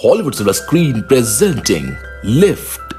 Hollywood silver screen presenting lift.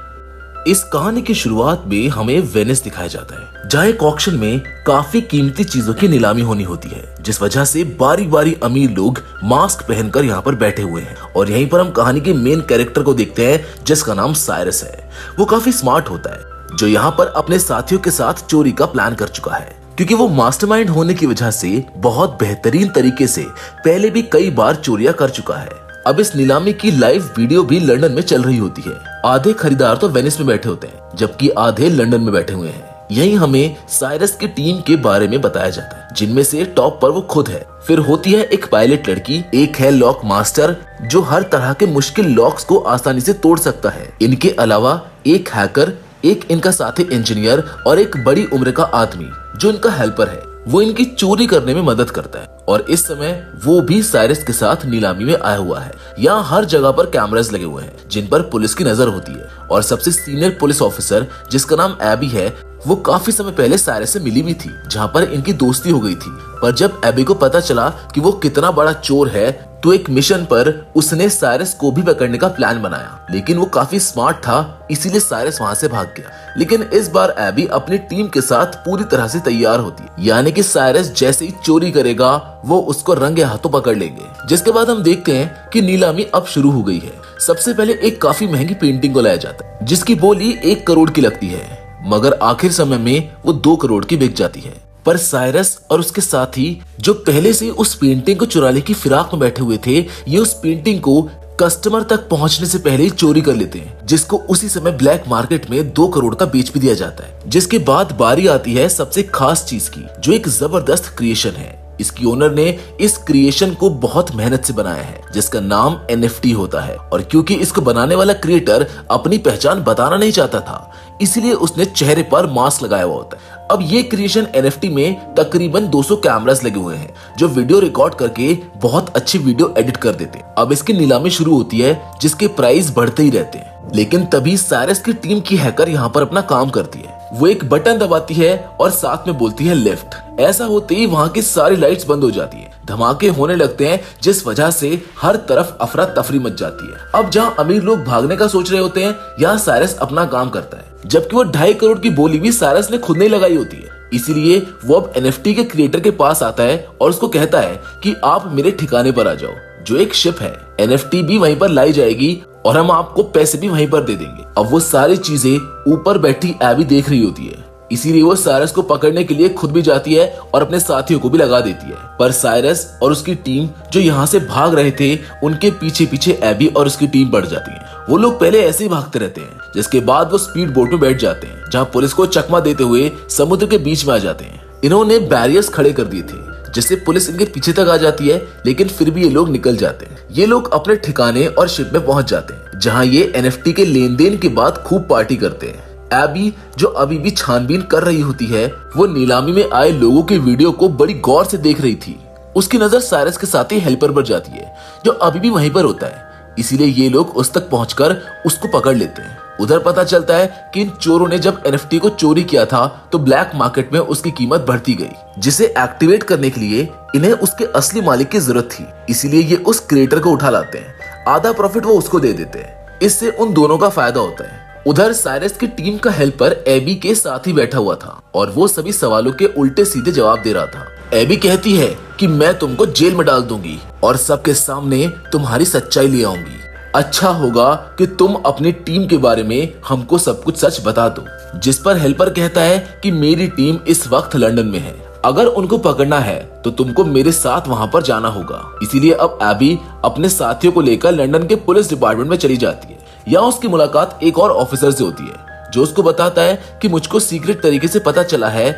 इस कहानी की शुरुआत में हमें वेनिस दिखाया जाता है, जहाँ एक ऑक्शन में काफी कीमती चीजों की नीलामी होनी होती है, जिस वजह से बारी बारी अमीर लोग मास्क पहनकर यहाँ पर बैठे हुए हैं। और यहीं पर हम कहानी के मेन कैरेक्टर को देखते हैं, जिसका नाम साइरस है। वो काफी स्मार्ट होता है, जो यहाँ पर अपने साथियों के साथ चोरी का प्लान कर चुका है, क्योंकि वो मास्टरमाइंड होने की वजह से बहुत बेहतरीन तरीके से पहले भी कई बार चोरियां कर चुका है। अब इस नीलामी की लाइव वीडियो भी लंदन में चल रही होती है। आधे खरीदार तो वेनिस में बैठे होते हैं, जबकि आधे लंदन में बैठे हुए हैं। यही हमें साइरस की टीम के बारे में बताया जाता है, जिनमें से टॉप पर वो खुद है। फिर होती है एक पायलट लड़की, एक है लॉक मास्टर जो हर तरह के मुश्किल लॉक्स को आसानी से तोड़ सकता है। इनके अलावा एक हैकर, एक इनका साथी इंजीनियर और एक बड़ी उम्र का आदमी जो इनका हेल्पर है। वो इनकी चोरी करने में मदद करता है और इस समय वो भी साइरस के साथ नीलामी में आया हुआ है। यहाँ हर जगह पर कैमरास लगे हुए हैं, जिन पर पुलिस की नजर होती है। और सबसे सीनियर पुलिस ऑफिसर, जिसका नाम एबी है, वो काफी समय पहले साइरस से मिली भी थी, जहाँ पर इनकी दोस्ती हो गई थी। पर जब एबी को पता चला कि वो कितना बड़ा चोर है, तो एक मिशन पर उसने साइरस को भी पकड़ने का प्लान बनाया। लेकिन वो काफी स्मार्ट था, इसीलिए साइरस वहाँ से भाग गया। लेकिन इस बार एबी अपनी टीम के साथ पूरी तरह से तैयार होती है, यानी कि साइरस जैसे ही चोरी करेगा वो उसको रंगे हाथों पकड़ लेंगे। जिसके बाद हम देखते हैं कि नीलामी अब शुरू हो गई है। सबसे पहले एक काफी महंगी पेंटिंग को लाया जाता है, जिसकी बोली 1 करोड़ की लगती है, मगर आखिर समय में वो 2 करोड़ की बिक जाती है। पर साइरस और उसके साथी, जो पहले से उस पेंटिंग को चुराने की फिराक में बैठे हुए थे, ये उस पेंटिंग को कस्टमर तक पहुंचने से पहले ही चोरी कर लेते हैं, जिसको उसी समय ब्लैक मार्केट में 2 करोड़ का बेच भी दिया जाता है। जिसके बाद बारी आती है सबसे खास चीज की, जो एक जबरदस्त क्रिएशन है। इसकी ओनर ने इस क्रिएशन को बहुत मेहनत से बनाया है, जिसका नाम NFT होता है। और क्योंकि इसको बनाने वाला क्रिएटर अपनी पहचान बताना नहीं चाहता था, इसलिए उसने चेहरे पर मास्क लगाया हुआ होता है। अब ये क्रिएशन NFT में तकरीबन 200 कैमरास लगे हुए हैं, जो वीडियो रिकॉर्ड करके बहुत अच्छी वीडियो एडिट कर देते हैं। अब इसकी नीलामी शुरू होती है, जिसके प्राइस बढ़ते ही रहते हैं। लेकिन तभी साइरस की टीम की हैकर यहाँ पर अपना काम करती है। वो एक बटन दबाती है और साथ में बोलती है लिफ्ट। ऐसा होते ही वहाँ की सारी लाइट्स बंद हो जाती है, धमाके होने लगते हैं, जिस वजह से हर तरफ अफरा तफरी मच जाती है। अब जहाँ अमीर लोग भागने का सोच रहे होते हैं, यहाँ साइरस अपना काम करता है, जबकि वो 2.5 करोड़ की बोली भी साइरस ने खुद नहीं लगाई होती है। इसीलिए वो अब NFT के क्रिएटर के पास आता है और उसको कहता है कि आप मेरे ठिकाने पर आ जाओ, जो एक शिप है। NFT भी वहीं पर लाई जाएगी और हम आपको पैसे भी वहीं पर दे देंगे। अब वो सारी चीजें ऊपर बैठी एबी देख रही होती है, इसीलिए वो साइरस को पकड़ने के लिए खुद भी जाती है और अपने साथियों को भी लगा देती है। पर साइरस और उसकी टीम जो यहाँ से भाग रहे थे, उनके पीछे पीछे एबी और उसकी टीम बढ़ जाती है। वो लोग पहले ऐसे ही भागते रहते हैं, जिसके बाद वो स्पीड बोट में बैठ जाते हैं, जहाँ पुलिस को चकमा देते हुए समुद्र के बीच में आ जाते हैं। इन्होंने बैरियर्स खड़े कर दिए थे, जिससे पुलिस इनके पीछे तक आ जाती है, लेकिन फिर भी ये लोग निकल जाते हैं। ये लोग अपने ठिकाने और शिप में पहुंच जाते हैं, जहां ये NFT के लेन देन के बाद खूब पार्टी करते हैं। एबी, जो अभी भी छानबीन कर रही होती है, वो नीलामी में आए लोगों की वीडियो को बड़ी गौर से देख रही थी। उसकी नजर साइरस के साथी हेल्पर पर जाती है, जो अभी भी वहीं पर होता है। इसीलिए ये लोग उस तक पहुंचकर उसको पकड़ लेते हैं। उधर पता चलता है कि इन चोरों ने जब NFT को चोरी किया था, तो ब्लैक मार्केट में उसकी कीमत बढ़ती गई, जिसे एक्टिवेट करने के लिए इन्हें उसके असली मालिक की जरूरत थी। इसीलिए ये उस क्रिएटर को उठा लाते हैं, आधा प्रॉफिट वो उसको दे देते हैं। इससे उन दोनों का फायदा होता है। उधर साइरस की टीम का हेल्पर एबी के साथ ही बैठा हुआ था और वो सभी सवालों के उल्टे सीधे जवाब दे रहा था। एबी कहती है कि मैं तुमको जेल में डाल दूंगी और सबके सामने तुम्हारी सच्चाई ले आऊंगी। अच्छा होगा कि तुम अपनी टीम के बारे में हमको सब कुछ सच बता दो। जिस पर हेल्पर कहता है कि मेरी टीम इस वक्त लंदन में है, अगर उनको पकड़ना है तो तुमको मेरे साथ वहां पर जाना होगा। इसीलिए अब एबी अपने साथियों को लेकर लंदन के पुलिस डिपार्टमेंट में चली जाती है। यहाँ उसकी मुलाकात एक और ऑफिसर से होती है, जो उसको बताता है कि मुझको सीक्रेट तरीके से पता चला है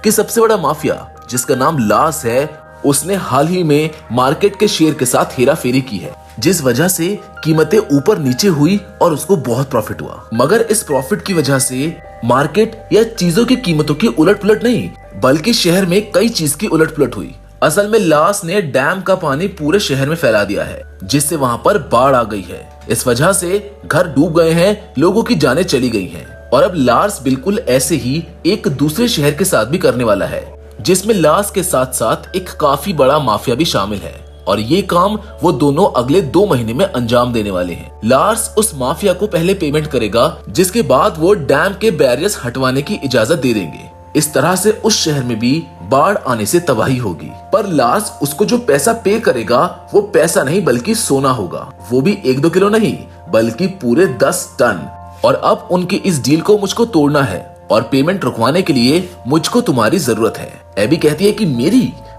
कि सबसे बड़ा माफिया, जिसका नाम लास है, उसने हाल ही में मार्केट के शेयर के साथ हेरा फेरी की है, जिस वजह से कीमतें ऊपर नीचे हुई और उसको बहुत प्रॉफिट हुआ। मगर इस प्रॉफिट की वजह से मार्केट या चीजों की कीमतों की उलटपुलट नहीं, बल्कि शहर में कई चीज की उलटपुलट हुई। असल में लास ने डैम का पानी पूरे शहर में फैला दिया है, जिससे वहाँ पर बाढ़ आ गई है। इस वजह से घर डूब गए हैं, लोगों की जानें चली गई हैं। और अब लार्स बिल्कुल ऐसे ही एक दूसरे शहर के साथ भी करने वाला है, जिसमें लार्स के साथ साथ एक काफी बड़ा माफिया भी शामिल है। और ये काम वो दोनों अगले 2 महीने में अंजाम देने वाले हैं। लार्स उस माफिया को पहले पेमेंट करेगा, जिसके बाद वो डैम के बैरियर्स हटवाने की इजाजत दे देंगे। इस तरह से उस शहर में भी बाढ़ आने से तबाही होगी। पर लार्स उसको जो पैसा पे करेगा वो पैसा नहीं बल्कि सोना होगा, वो भी 1-2 किलो नहीं बल्कि पूरे 10 टन। और अब उनकी इस डील को मुझको तोड़ना है और पेमेंट रुकवाने के लिए मुझको तुम्हारी जरूरत है। एबी कहती है कि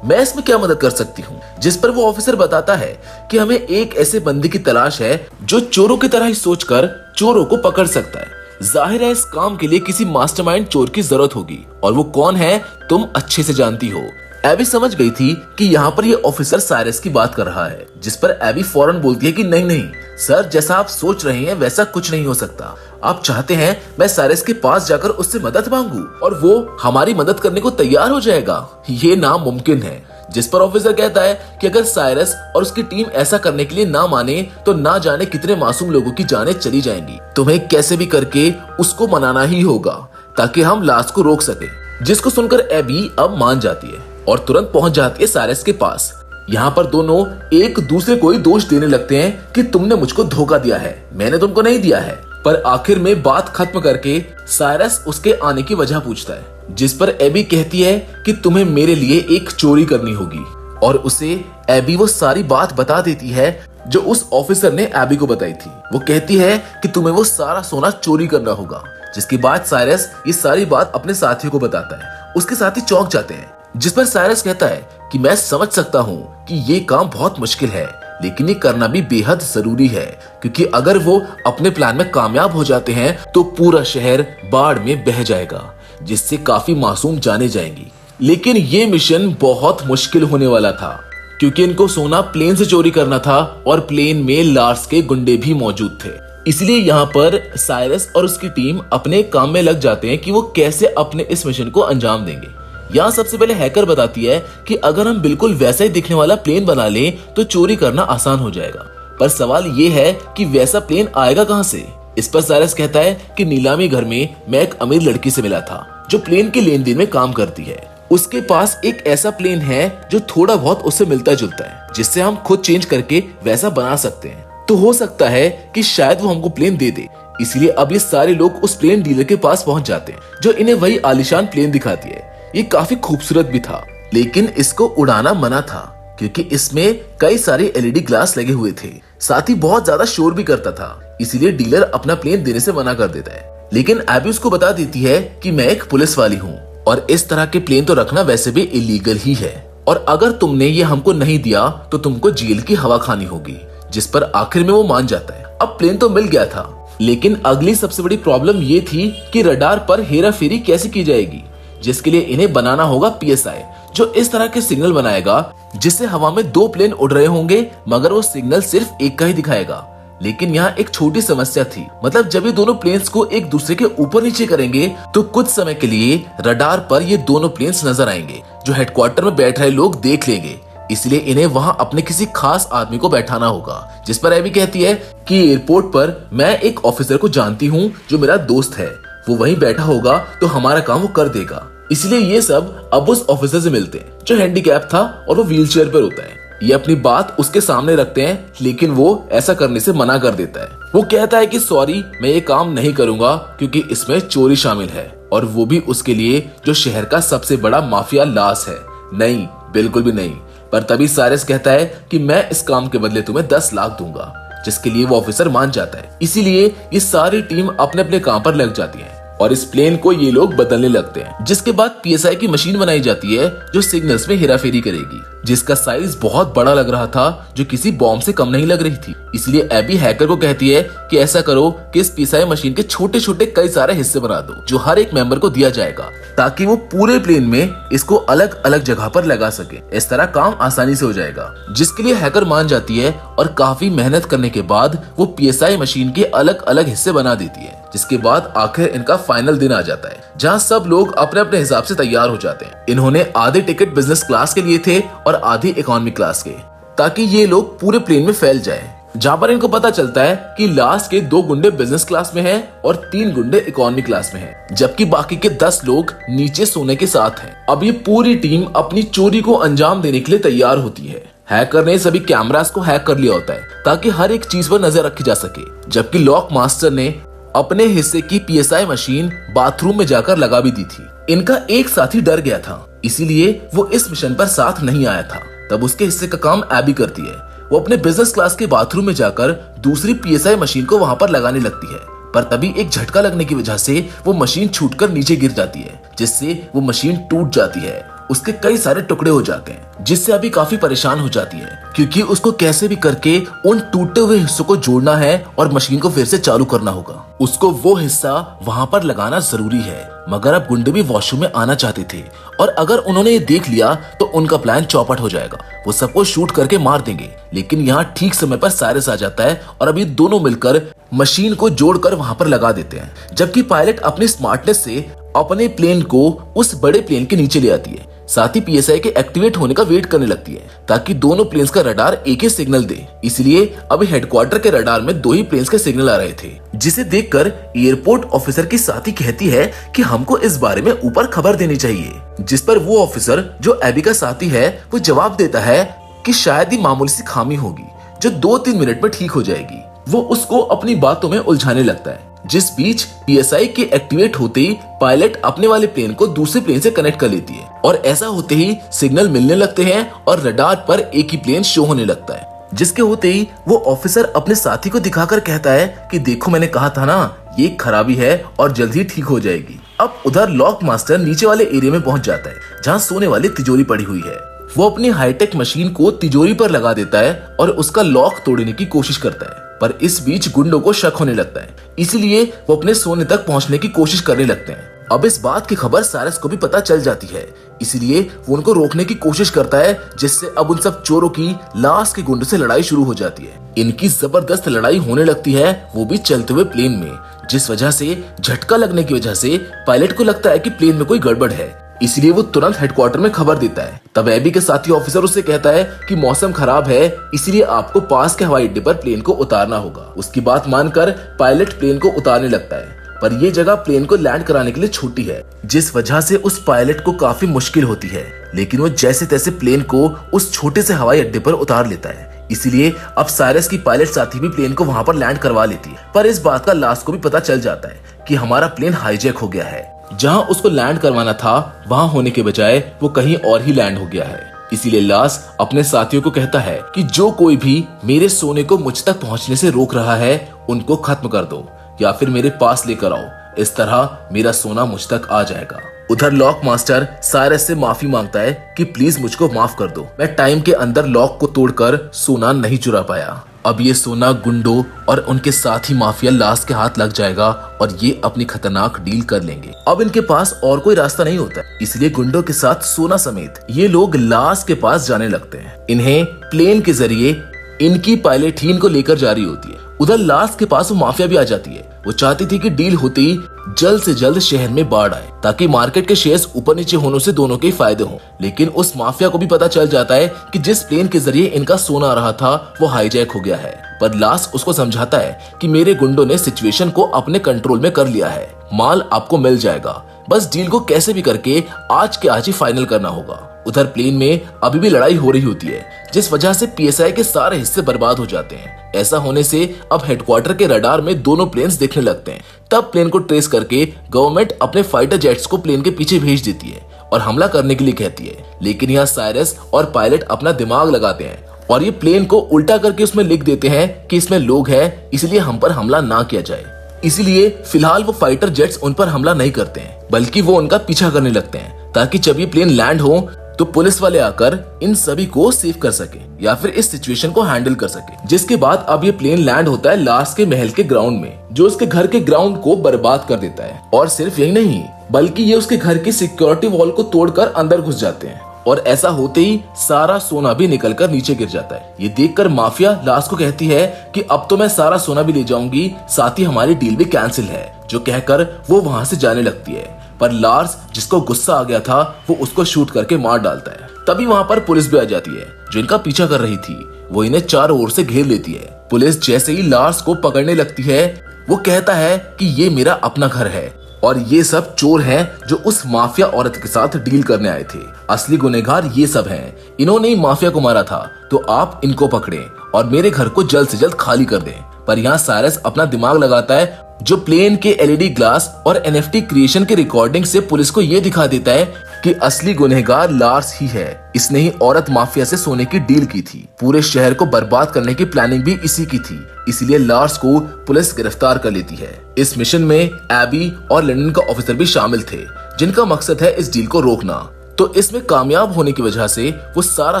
मैं इसमें क्या मदद कर सकती हूँ, जिस पर वो ऑफिसर बताता है कि हमें एक ऐसे बंदे की तलाश है जो चोरों की तरह ही सोचकर चोरों को पकड़ सकता है। जाहिर है इस काम के लिए किसी मास्टरमाइंड चोर की जरूरत होगी और वो कौन है तुम अच्छे से जानती हो। एबी समझ गई थी कि यहाँ पर ये ऑफिसर साइरस की बात कर रहा है, जिस पर एबी फौरन बोलती है कि नहीं सर, जैसा आप सोच रहे हैं वैसा कुछ नहीं हो सकता। आप चाहते हैं मैं साइरस के पास जाकर उससे मदद मांगू और वो हमारी मदद करने को तैयार हो जाएगा? ये नामुमकिन है। जिस पर ऑफिसर कहता है कि अगर साइरस और उसकी टीम ऐसा करने के लिए ना माने तो ना जाने कितने मासूम लोगों की जानें चली जाएंगी। तुम्हें कैसे भी करके उसको मनाना ही होगा ताकि हम लाश को रोक सके। जिसको सुनकर एबी अब मान जाती है और तुरंत पहुंच जाती है साइरस के पास। यहाँ पर दोनों एक दूसरे को ही दोष देने लगते हैं कि तुमने मुझको धोखा दिया है, मैंने तुमको नहीं दिया है। पर आखिर में बात खत्म करके साइरस उसके आने की वजह पूछता है, जिस पर एबी कहती है कि तुम्हें मेरे लिए एक चोरी करनी होगी और उसे एबी वो सारी बात बता देती है जो उस ऑफिसर ने एबी को बताई थी। वो कहती है कि तुम्हें वो सारा सोना चोरी करना होगा, जिसके बाद साइरस ये सारी बात अपने साथियों को बताता है। उसके साथी चौंक जाते हैं, जिस पर साइरस कहता है कि मैं समझ सकता हूँ कि ये काम बहुत मुश्किल है, लेकिन ये करना भी बेहद जरूरी है, क्योंकि अगर वो अपने प्लान में कामयाब हो जाते हैं तो पूरा शहर बाढ़ में बह जाएगा, जिससे काफी मासूम जाने जाएंगी। लेकिन ये मिशन बहुत मुश्किल होने वाला था, क्योंकि इनको सोना प्लेन से चोरी करना था और प्लेन में लार्स के गुंडे भी मौजूद थे। इसलिए यहाँ पर साइरस और उसकी टीम अपने काम में लग जाते हैं कि वो कैसे अपने इस मिशन को अंजाम देंगे। यहाँ सबसे पहले हैकर बताती है कि अगर हम बिल्कुल वैसा ही दिखने वाला प्लेन बना लें तो चोरी करना आसान हो जाएगा। पर सवाल ये है कि वैसा प्लेन आएगा कहाँ से? इस पर साइरस कहता है कि नीलामी घर में मैं एक अमीर लड़की से मिला था जो प्लेन के लेन देन में काम करती है। उसके पास एक ऐसा प्लेन है जो थोड़ा बहुत उससे मिलता जुलता है, जिससे हम खुद चेंज करके वैसा बना सकते हैं। तो हो सकता है कि शायद वो हमको प्लेन दे दे। इसलिए अब ये सारे लोग उस प्लेन डीलर के पास पहुंच जाते हैं, जो इन्हें वही आलीशान प्लेन दिखाती है। ये काफी खूबसूरत भी था, लेकिन इसको उड़ाना मना था क्योंकि इसमें कई सारे एलईडी ग्लास लगे हुए थे, साथ ही बहुत ज्यादा शोर भी करता था। इसीलिए डीलर अपना प्लेन देने से मना कर देता है। लेकिन एबी उसको बता देती है कि मैं एक पुलिस वाली हूँ और इस तरह के प्लेन तो रखना वैसे भी इलीगल ही है, और अगर तुमने ये हमको नहीं दिया तो तुमको जेल की हवा खानी होगी। जिस पर आखिर में वो मान जाता है। अब प्लेन तो मिल गया था, लेकिन अगली सबसे बड़ी प्रॉब्लम ये थी कि रडार पर हेरा फेरी कैसे की जाएगी, जिसके लिए इन्हें बनाना होगा पीएसआई, जो इस तरह के सिग्नल बनाएगा जिससे हवा में 2 प्लेन उड़ रहे होंगे मगर वो सिग्नल सिर्फ एक का ही दिखाएगा। लेकिन यहाँ एक छोटी समस्या थी, मतलब जब ये दोनों प्लेन्स को एक दूसरे के ऊपर नीचे करेंगे तो कुछ समय के लिए रडार पर ये दोनों प्लेन्स नजर आएंगे, जो हेडक्वार्टर में बैठ रहे लोग देख लेंगे। इसलिए इन्हें वहाँ अपने किसी खास आदमी को बैठाना होगा। जिस पर एबी कहती है कि एयरपोर्ट पर मैं एक ऑफिसर को जानती हूँ जो मेरा दोस्त है, वो वहीं बैठा होगा तो हमारा काम वो कर देगा। इसलिए ये सब अब उस ऑफिसर से मिलते हैं जो हैंडीकैप था और वो व्हीलचेयर पर होता है। ये अपनी बात उसके सामने रखते हैं, लेकिन वो ऐसा करने से मना कर देता है। वो कहता है कि सॉरी, मैं ये काम नहीं करूंगा क्योंकि इसमें चोरी शामिल है, और वो भी उसके लिए जो शहर का सबसे बड़ा माफिया लार्स है। नहीं, बिल्कुल भी नहीं। पर तभी साइरस कहता है कि मैं इस काम के बदले तुम्हें 10 लाख दूंगा, जिसके लिए वो ऑफिसर मान जाता है। इसीलिए ये सारी टीम अपने अपने काम पर लग जाती है और इस प्लेन को ये लोग बदलने लगते हैं। जिसके बाद पीएसआई की मशीन बनाई जाती है जो सिग्नल्स में हेराफेरी करेगी, जिसका साइज बहुत बड़ा लग रहा था, जो किसी बॉम्ब से कम नहीं लग रही थी। इसलिए एबी हैकर को कहती है कि ऐसा करो कि इस पीएसआई मशीन के छोटे छोटे कई सारे हिस्से बना दो, जो हर एक मेंबर को दिया जाएगा, ताकि वो पूरे प्लेन में इसको अलग अलग जगह पर लगा सके। इस तरह काम आसानी से हो जाएगा, जिसके लिए हैकर मान जाती है और काफी मेहनत करने के बाद वो पीएसआई मशीन के अलग अलग हिस्से बना देती है। जिसके बाद आखिर इनका फाइनल दिन आ जाता है, जहाँ सब लोग अपने अपने हिसाब से तैयार हो जाते हैं। इन्होंने आधे टिकट बिजनेस क्लास के लिए थे और आधी इकोनॉमी क्लास के, ताकि ये लोग पूरे प्लेन में फैल जाएं। जहाँ पर इनको पता चलता है कि लास्ट के 2 गुंडे बिजनेस क्लास में हैं और 3 गुंडे इकोनॉमी क्लास में हैं, जबकि बाकी के 10 लोग नीचे सोने के साथ हैं। अब ये पूरी टीम अपनी चोरी को अंजाम देने के लिए तैयार होती है। हैकर ने सभी कैमरास को हैक कर लिया होता है ताकि हर एक चीज पर नजर रखी जा सके, जबकि लॉक मास्टर ने अपने हिस्से की PSI मशीन बाथरूम में जाकर लगा भी दी थी। इनका एक साथी डर गया था, इसीलिए वो इस मिशन पर साथ नहीं आया था। तब उसके हिस्से का काम एबी करती है। वो अपने बिजनेस क्लास के बाथरूम में जाकर दूसरी PSI मशीन को वहां पर लगाने लगती है, पर तभी एक झटका लगने की वजह से वो मशीन छूटकर नीचे गिर जाती है, जिससे वो मशीन टूट जाती है। उसके कई सारे टुकड़े हो जाते हैं, जिससे अभी काफी परेशान हो जाती है, क्योंकि उसको कैसे भी करके उन टूटे हुए हिस्सों को जोड़ना है और मशीन को फिर से चालू करना होगा। उसको वो हिस्सा वहां पर लगाना जरूरी है, मगर अब गुंडे भी वॉशरूम में आना चाहते थे और अगर उन्होंने ये देख लिया तो उनका प्लान चौपट हो जाएगा। वो सबको शूट करके मार देंगे, लेकिन यहाँ ठीक समय पर साइरस आ जाता है और अभी दोनों मिलकर मशीन को जोड़कर वहां पर लगा देते हैं, जबकि पायलट अपनी स्मार्टनेस से अपने प्लेन को उस बड़े प्लेन के नीचे ले आती है। साथ ही PSI के एक्टिवेट होने का वेट करने लगती है ताकि दोनों प्लेन्स का रडार एक ही सिग्नल दे। इसलिए अभी हेडक्वार्टर के रडार में 2 ही प्लेन्स के सिग्नल आ रहे थे, जिसे देखकर एयरपोर्ट ऑफिसर की साथी कहती है कि हमको इस बारे में ऊपर खबर देनी चाहिए। जिस पर वो ऑफिसर जो एबी का साथी है वो जवाब देता है कि शायद ही मामूली सी खामी होगी जो 2-3 मिनट में ठीक हो जाएगी। वो उसको अपनी बातों में उलझाने लगता है। जिस बीच PSI के एक्टिवेट होते ही पायलट अपने वाले प्लेन को दूसरे प्लेन से कनेक्ट कर लेती है और ऐसा होते ही सिग्नल मिलने लगते हैं और रडार पर एक ही प्लेन शो होने लगता है। जिसके होते ही वो ऑफिसर अपने साथी को दिखाकर कहता है कि देखो मैंने कहा था ना, ये खराबी है और जल्द ही ठीक हो जाएगी। अब उधर लॉक मास्टर नीचे वाले एरिया में पहुंच जाता है जहाँ सोने वाली तिजोरी पड़ी हुई है। वो अपनी हाईटेक मशीन को तिजोरी पर लगा देता है और उसका लॉक तोड़ने की कोशिश करता है, पर इस बीच गुंडों को शक होने लगता है, इसलिए वो अपने सोने तक पहुंचने की कोशिश करने लगते हैं। अब इस बात की खबर साइरस को भी पता चल जाती है, इसलिए वो उनको रोकने की कोशिश करता है, जिससे अब उन सब चोरों की लाश के गुंडों से लड़ाई शुरू हो जाती है। इनकी जबरदस्त लड़ाई होने लगती है, वो भी चलते हुए प्लेन में, जिस वजह से झटका लगने की वजह से पायलट को लगता है कि प्लेन में कोई गड़बड़ है, इसलिए वो तुरंत हेडक्वार्टर में खबर देता है। तब एबी के साथी ऑफिसर उससे कहता है कि मौसम खराब है, इसलिए आपको पास के हवाई अड्डे पर प्लेन को उतारना होगा। उसकी बात मानकर पायलट प्लेन को उतारने लगता है, पर ये जगह प्लेन को लैंड कराने के लिए छोटी है, जिस वजह से उस पायलट को काफी मुश्किल होती है, लेकिन वो जैसे तैसे प्लेन को उस छोटे से हवाई अड्डे पर उतार लेता है। इसलिए अब साइरस की पायलट साथी भी प्लेन को वहां पर लैंड करवा लेती है, पर इस बात का लास्ट को भी पता चल जाता है कि हमारा प्लेन हाईजैक हो गया है। जहां उसको लैंड करवाना था वहां होने के बजाय वो कहीं और ही लैंड हो गया है। इसीलिए लास अपने साथियों को कहता है कि जो कोई भी मेरे सोने को मुझ तक पहुंचने से रोक रहा है उनको खत्म कर दो या फिर मेरे पास लेकर आओ, इस तरह मेरा सोना मुझ तक आ जाएगा। उधर लॉक मास्टर साइरस से माफी मांगता है कि प्लीज मुझको माफ कर दो, मैं टाइम के अंदर लॉक को तोड़कर सोना नहीं चुरा पाया। अब ये सोना गुंडों और उनके साथी माफिया लास के हाथ लग जाएगा और ये अपनी खतरनाक डील कर लेंगे। अब इनके पास और कोई रास्ता नहीं होता, इसलिए गुंडों के साथ सोना समेत ये लोग लास के पास जाने लगते हैं। इन्हें प्लेन के जरिए इनकी पायलट ही इनको लेकर जा रही होती है। उधर लास के पास वो माफिया भी आ जाती है। वो चाहती थी कि डील होते ही जल्द से जल्द शहर में बाढ़ आए ताकि मार्केट के शेयर्स ऊपर नीचे होने से दोनों के फायदे हों। लेकिन उस माफिया को भी पता चल जाता है कि जिस प्लेन के जरिए इनका सोना आ रहा था वो हाईजैक हो गया है, पर लास उसको समझाता है कि मेरे गुंडों ने सिचुएशन को अपने कंट्रोल में कर लिया है, माल आपको मिल जाएगा, बस डील को कैसे भी करके आज के आज ही फाइनल करना होगा। उधर प्लेन में अभी भी लड़ाई हो रही होती है, जिस वजह से PSI के सारे हिस्से बर्बाद हो जाते हैं। ऐसा होने से अब हेडक्वार्टर के रडार में दोनों प्लेन्स दिखने लगते हैं। तब प्लेन को ट्रेस करके गवर्नमेंट अपने फाइटर जेट्स को प्लेन के पीछे भेज देती है और हमला करने के लिए कहती है। लेकिन यहाँ साइरस और पायलट अपना दिमाग लगाते हैं और ये प्लेन को उल्टा करके उसमें लिख देते हैं कि इसमें लोग हैं, इसलिए हम पर हमला ना किया जाए। इसलिए फिलहाल वो फाइटर जेट्स उन पर हमला नहीं करते हैं, बल्कि वो उनका पीछा करने लगते हैं ताकि जब ये प्लेन लैंड हो तो पुलिस वाले आकर इन सभी को सेव कर सके या फिर इस सिचुएशन को हैंडल कर सके। जिसके बाद अब ये प्लेन लैंड होता है लास के महल के ग्राउंड में, जो उसके घर के ग्राउंड को बर्बाद कर देता है। और सिर्फ यही नहीं, बल्कि ये उसके घर की सिक्योरिटी वॉल को तोड़कर अंदर घुस जाते हैं और ऐसा होते ही सारा सोना भी निकलकर नीचे गिर जाता है। ये देखकर माफिया लास को कहती है कि अब तो मैं सारा सोना भी ले जाऊंगी, साथ ही हमारी डील भी कैंसिल है, जो कहकर वो वहां से जाने लगती है। पर लार्स, जिसको गुस्सा आ गया था, वो उसको शूट करके मार डालता है। तभी वहां पर पुलिस भी आ जाती है जो इनका पीछा कर रही थी। वो इन्हें चारों ओर से घेर लेती है। पुलिस जैसे ही लार्स को पकड़ने लगती है, वो कहता है कि ये मेरा अपना घर है, और ये सब चोर हैं जो उस माफिया औरत के साथ डील करने आए थे। असली गुनहगार ये सब हैं। इन्होंने ही माफिया को मारा था, तो आप इनको पकड़ें और मेरे घर को जल्द से जल्द खाली कर दें। पर यहाँ साइरस अपना दिमाग लगाता है, जो प्लेन के एलईडी ग्लास और एनएफटी क्रिएशन के रिकॉर्डिंग से पुलिस को ये दिखा देता है कि असली गुनहगार लार्स ही है। इसने ही औरत माफिया से सोने की डील की थी। पूरे शहर को बर्बाद करने की प्लानिंग भी इसी की थी, इसीलिए लार्स को पुलिस गिरफ्तार कर लेती है। इस मिशन में एबी और लंदन का ऑफिसर भी शामिल थे, जिनका मकसद है इस डील को रोकना। तो इसमें कामयाब होने की वजह से वो सारा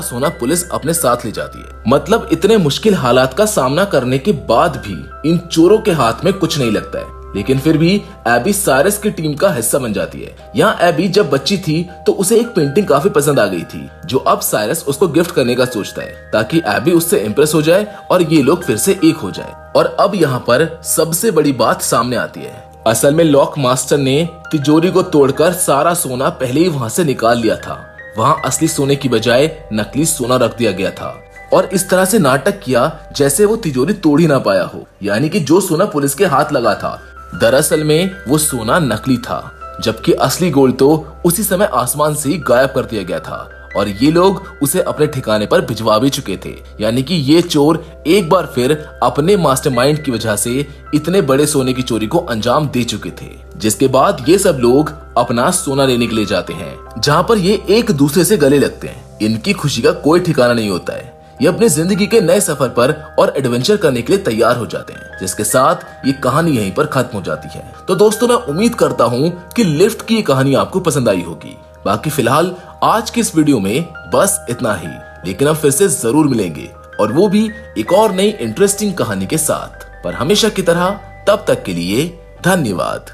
सोना पुलिस अपने साथ ले जाती है। मतलब इतने मुश्किल हालात का सामना करने के बाद भी इन चोरों के हाथ में कुछ नहीं लगता है, लेकिन फिर भी एबी साइरस की टीम का हिस्सा बन जाती है। यहाँ एबी जब बच्ची थी तो उसे एक पेंटिंग काफी पसंद आ गई थी, जो अब साइरस उसको गिफ्ट करने का सोचता है, ताकि एबी उससे इम्प्रेस हो जाए और ये लोग फिर से एक हो जाए। और अब यहाँ पर सबसे बड़ी बात सामने आती है। असल में लॉक मास्टर ने तिजोरी को तोड़कर सारा सोना पहले ही वहाँ से निकाल लिया था। वहाँ असली सोने की बजाय नकली सोना रख दिया गया था और इस तरह से नाटक किया जैसे वो तिजोरी तोड़ ही ना पाया हो। यानी कि जो सोना पुलिस के हाथ लगा था, दरअसल में वो सोना नकली था, जबकि असली गोल्ड तो उसी समय आसमान से ही गायब कर दिया गया था और ये लोग उसे अपने ठिकाने पर भिजवा भी चुके थे। यानी कि ये चोर एक बार फिर अपने मास्टरमाइंड की वजह से इतने बड़े सोने की चोरी को अंजाम दे चुके थे। जिसके बाद ये सब लोग अपना सोना लेने के लिए जाते हैं, जहाँ पर ये एक दूसरे से गले लगते हैं। इनकी खुशी का कोई ठिकाना नहीं होता है। ये अपने जिंदगी के नए सफर पर और एडवेंचर करने के लिए तैयार हो जाते हैं, जिसके साथ ये कहानी यहीं पर खत्म हो जाती है। तो दोस्तों, मैं उम्मीद करता हूँ कि लिफ्ट की ये कहानी आपको पसंद आई होगी। बाकी फिलहाल आज की इस वीडियो में बस इतना ही, लेकिन अब फिर से जरूर मिलेंगे, और वो भी एक और नई इंटरेस्टिंग कहानी के साथ। पर हमेशा की तरह तब तक के लिए धन्यवाद।